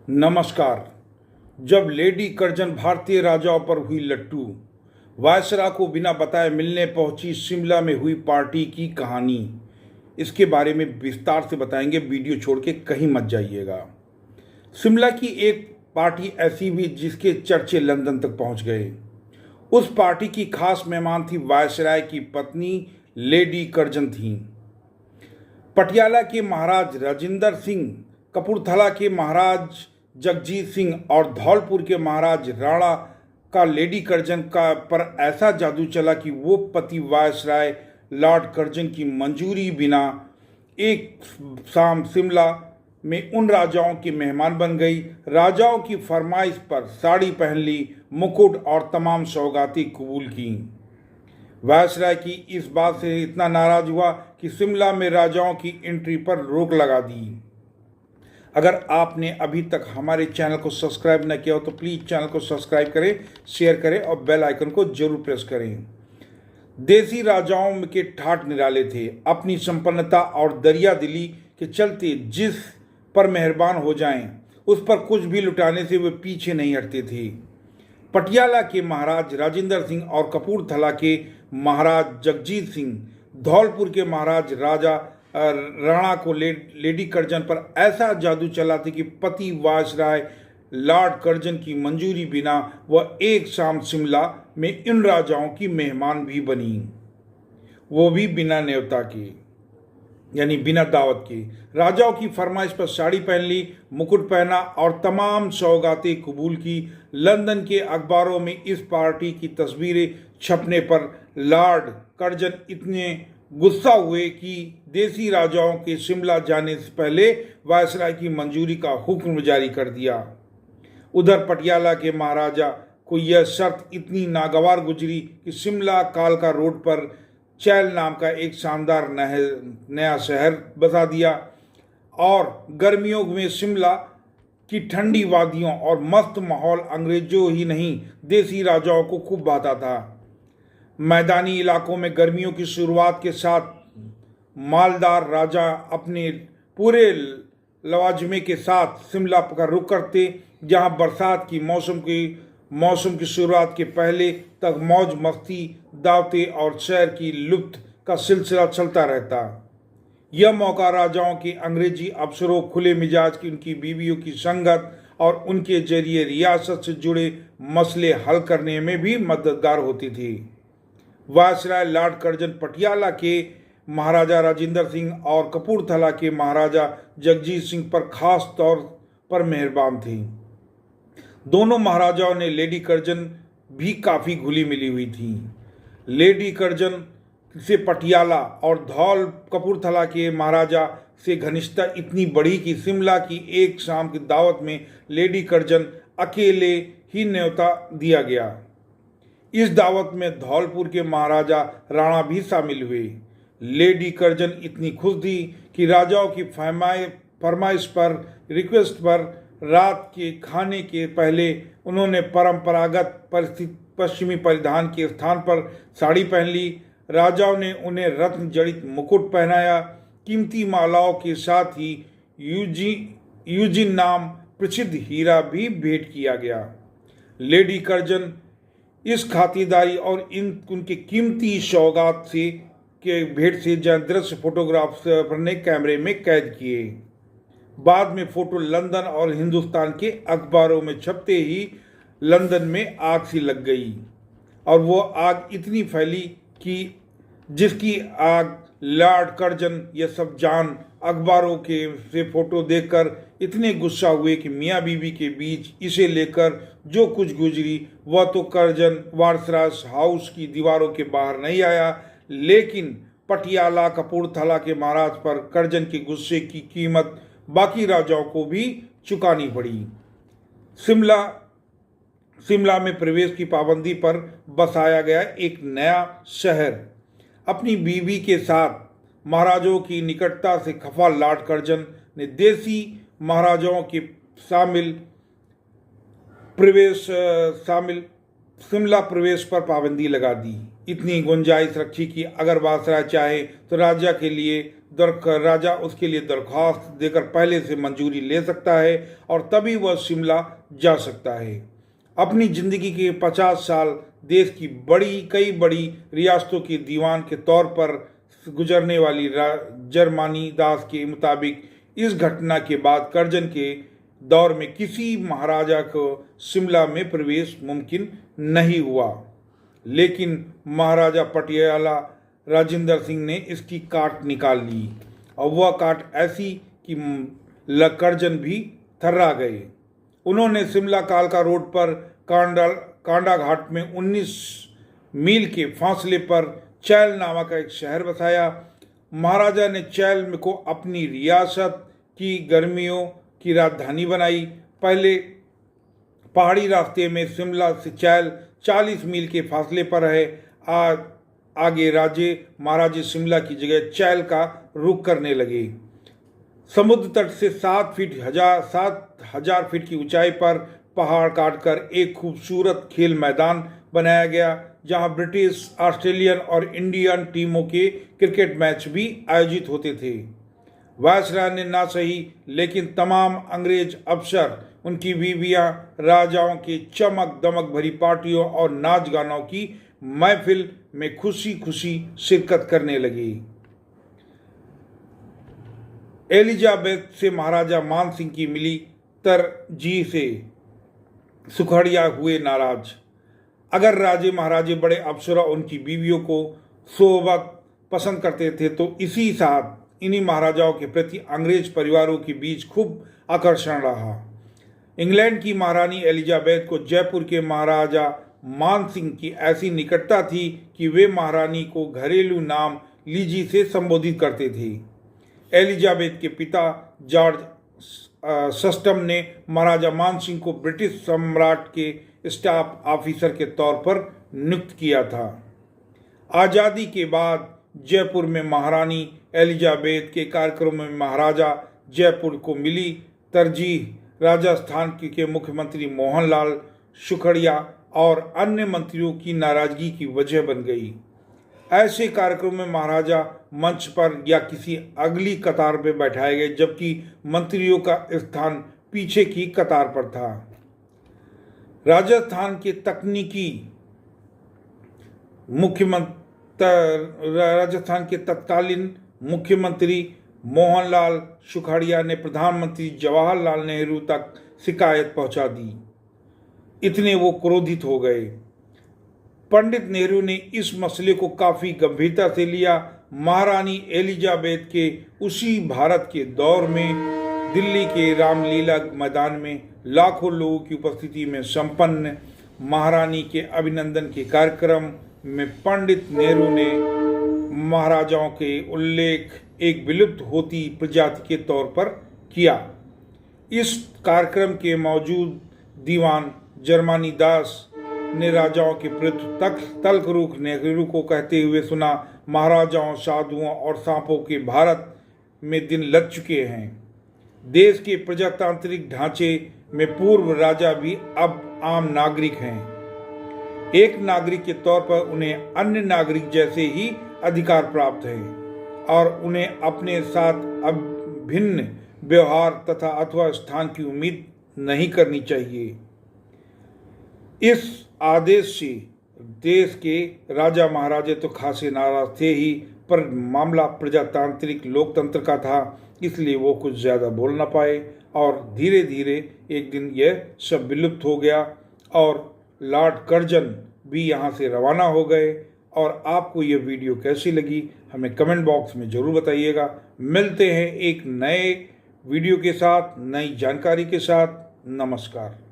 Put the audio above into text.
नमस्कार। जब lady Curzon भारतीय राजाओं पर हुई लट्टू, वायसराय को बिना बताए मिलने पहुंची शिमला में हुई पार्टी की कहानी, इसके बारे में विस्तार से बताएंगे। वीडियो छोड़ के कहीं मत जाइएगा। शिमला की एक पार्टी ऐसी भी जिसके चर्चे लंदन तक पहुंच गए। उस पार्टी की खास मेहमान थी वायसराय की पत्नी लेडी कर्जन थी। पटियाला के महाराज राजेंद्र सिंह, कपूरथला के महाराज जगजीत सिंह और धौलपुर के महाराज राणा का लेडी कर्जन का पर ऐसा जादू चला कि वो पति वायसराय लॉर्ड कर्जन की मंजूरी बिना एक शाम शिमला में उन राजाओं की मेहमान बन गई। राजाओं की फरमाइश पर साड़ी पहन ली, मुकुट और तमाम सौगातें कबूल की। वायसराय की इस बात से इतना नाराज हुआ कि शिमला में राजाओं की एंट्री पर रोक लगा दी। अगर आपने अभी तक हमारे चैनल को सब्सक्राइब न किया हो तो प्लीज़ चैनल को सब्सक्राइब करें, शेयर करें और बेल आइकन को जरूर प्रेस करें। देसी राजाओं के ठाठ निराले थे। अपनी संपन्नता और दरिया दिली के चलते जिस पर मेहरबान हो जाएं, उस पर कुछ भी लुटाने से वे पीछे नहीं हटते थे। पटियाला के महाराज राजेंद्र सिंह और कपूरथला के महाराज जगजीत सिंह, धौलपुर के महाराज राजा राणा को लेडी कर्जन पर ऐसा जादू चला था कि पति वायसराय लॉर्ड कर्जन की मंजूरी बिना वह एक शाम शिमला में इन राजाओं की मेहमान भी बनी, वो भी बिना न्योता के, यानी बिना दावत के। राजाओं की फरमाइश पर साड़ी पहन ली, मुकुट पहना और तमाम सौगातें कबूल की। लंदन के अखबारों में इस पार्टी की तस्वीरें छपने पर लॉर्ड कर्जन इतने गुस्सा हुए कि देसी राजाओं के शिमला जाने से पहले वायसराय की मंजूरी का हुक्म जारी कर दिया। उधर पटियाला के महाराजा को यह शर्त इतनी नागवार गुजरी कि शिमला कालका रोड पर चैल नाम का एक शानदार नया शहर बसा दिया और गर्मियों में शिमला की ठंडी वादियों और मस्त माहौल अंग्रेजों ही नहीं देसी राजाओं को खूब भाता था। मैदानी इलाकों में गर्मियों की शुरुआत के साथ मालदार राजा अपने पूरे लवाजमे के साथ शिमला का रुख करते, जहां बरसात की मौसम की शुरुआत के पहले तक मौज मस्ती, दावतें और शहर की लुत्फ का सिलसिला चलता रहता। यह मौका राजाओं के अंग्रेजी अफसरों, खुले मिजाज की उनकी बीवियों की संगत और उनके जरिए रियासत से जुड़े मसले हल करने में भी मददगार होती थी। वायसराय लॉर्ड कर्जन पटियाला के महाराजा राजेंद्र सिंह और कपूरथला के महाराजा जगजीत सिंह पर खास तौर पर मेहरबान थे। दोनों महाराजाओं ने लेडी कर्जन भी काफ़ी घुली मिली हुई थी। लेडी कर्जन से पटियाला और कपूरथला के महाराजा से घनिष्ठता इतनी बढ़ी कि शिमला की एक शाम की दावत में लेडी कर्जन अकेले ही न्योता दिया गया। इस दावत में धौलपुर के महाराजा राणा भी शामिल हुए। लेडी कर्जन इतनी खुश थी कि राजाओं की फरमाइश पर रिक्वेस्ट पर रात के खाने के पहले उन्होंने परंपरागत पश्चिमी परिधान के स्थान पर साड़ी पहन ली। राजाओं ने उन्हें रत्न जड़ित मुकुट पहनाया। कीमती मालाओं के साथ ही यूजिन नाम प्रसिद्ध हीरा भी भेंट किया गया। लेडी कर्जन इस खातिरदारी और उनके कीमती सौगात से के भेंट से दृश्य फोटोग्राफर ने कैमरे में कैद किए। बाद में फोटो लंदन और हिंदुस्तान के अखबारों में छपते ही लंदन में आग सी लग गई और वो आग इतनी फैली कि जिसकी आग लॉर्ड कर्जन यह सब जान अखबारों के से फोटो देखकर इतने गुस्सा हुए कि मियाँ बीवी के बीच इसे लेकर जो कुछ गुजरी वह तो कर्जन वायसराय हाउस की दीवारों के बाहर नहीं आया, लेकिन पटियाला कपूरथला के महाराज पर कर्जन के गुस्से की कीमत बाकी राजाओं को भी चुकानी पड़ी। शिमला में प्रवेश की पाबंदी पर बसाया गया एक नया शहर। अपनी बीवी के साथ महाराजों की निकटता से खफा लॉर्ड कर्जन ने देसी महाराजाओं के शिमला प्रवेश पर पाबंदी लगा दी। इतनी गुंजाइश रखी कि अगर वायसराय चाहे तो राज्य के लिए राजा उसके लिए दरख्वास्त देकर पहले से मंजूरी ले सकता है और तभी वह शिमला जा सकता है। अपनी ज़िंदगी के 50 साल देश की कई बड़ी रियासतों के दीवान के तौर पर गुजरने वाली जरमानी दास के मुताबिक इस घटना के बाद कर्जन के दौर में किसी महाराजा को शिमला में प्रवेश मुमकिन नहीं हुआ, लेकिन महाराजा पटियाला राजेंद्र सिंह ने इसकी काट निकाल ली और वह काट ऐसी कि कर्जन भी थर्रा गए। उन्होंने शिमला कालका रोड पर कांडा घाट में 19 मील के फासले पर चैल नामक एक शहर बसाया। महाराजा ने चैल को अपनी रियासत की गर्मियों की राजधानी बनाई। पहले पहाड़ी रास्ते में शिमला से चैल 40 मील के फासले पर है। आगे महाराजे शिमला की जगह चैल का रुख करने लगे। समुद्र तट से 7,000 फीट की ऊंचाई पर पहाड़ काटकर एक खूबसूरत खेल मैदान बनाया गया, जहां ब्रिटिश, ऑस्ट्रेलियन और इंडियन टीमों के क्रिकेट मैच भी आयोजित होते थे। वायसराय ने ना सही लेकिन तमाम अंग्रेज अफसर, उनकी बीवियां राजाओं के चमक दमक भरी पार्टियों और नाच गानों की महफिल में खुशी खुशी शिरकत करने लगी। एलिजाबेथ से महाराजा मान सिंह की मिली तरजीह से सुखड़िया हुए नाराज। अगर राजे महाराजे बड़े अफसरों और उनकी बीवियों को सोबत पसंद करते थे तो इसी साथ इन्हीं महाराजाओं के प्रति अंग्रेज परिवारों के बीच खूब आकर्षण रहा। इंग्लैंड की महारानी एलिजाबेथ को जयपुर के महाराजा मान सिंह की ऐसी निकटता थी कि वे महारानी को घरेलू नाम लीजी से संबोधित करते थे। एलिजाबेथ के पिता जॉर्ज सस्टम ने महाराजा मान सिंह को ब्रिटिश सम्राट के स्टाफ ऑफिसर के तौर पर नियुक्त किया था। आज़ादी के बाद जयपुर में महारानी एलिजाबेथ के कार्यक्रम में महाराजा जयपुर को मिली तरजीह राजस्थान के मुख्यमंत्री मोहनलाल सुखड़िया और अन्य मंत्रियों की नाराजगी की वजह बन गई। ऐसे कार्यक्रम में महाराजा मंच पर या किसी अगली कतार में बैठाए गए, जबकि मंत्रियों का स्थान पीछे की कतार पर था। राजस्थान के तत्कालीन मुख्यमंत्री मोहनलाल सुखड़िया ने प्रधानमंत्री जवाहरलाल नेहरू तक शिकायत पहुंचा दी। इतने वो क्रोधित हो गए। पंडित नेहरू ने इस मसले को काफी गंभीरता से लिया। महारानी एलिजाबेथ के उसी भारत के दौर में दिल्ली के रामलीला मैदान में लाखों लोगों की उपस्थिति में संपन्न महारानी के अभिनंदन के कार्यक्रम में पंडित नेहरू ने महाराजाओं के उल्लेख एक विलुप्त होती प्रजाति के तौर पर किया। इस कार्यक्रम के मौजूद दीवान जरमानी दास ने राजाओं के प्रति तल्ख रुख नेहरू को कहते हुए सुना, महाराजाओं, साधुओं और सांपों के भारत में दिन लग चुके हैं। देश के प्रजातांत्रिक ढांचे में पूर्व राजा भी अब आम नागरिक हैं। एक नागरिक के तौर पर उन्हें अन्य नागरिक जैसे ही अधिकार प्राप्त हैं और उन्हें अपने साथ अब भिन्न व्यवहार तथा अथवा स्थान की उम्मीद नहीं करनी चाहिए। इस आदेश से देश के राजा महाराजे तो खासे नाराज थे ही, पर मामला प्रजातांत्रिक लोकतंत्र का था, इसलिए वो कुछ ज़्यादा बोल ना पाए और धीरे धीरे एक दिन यह सब विलुप्त हो गया और लॉर्ड कर्जन भी यहाँ से रवाना हो गए। और आपको यह वीडियो कैसी लगी हमें कमेंट बॉक्स में ज़रूर बताइएगा। मिलते हैं एक नए वीडियो के साथ, नई जानकारी के साथ। नमस्कार।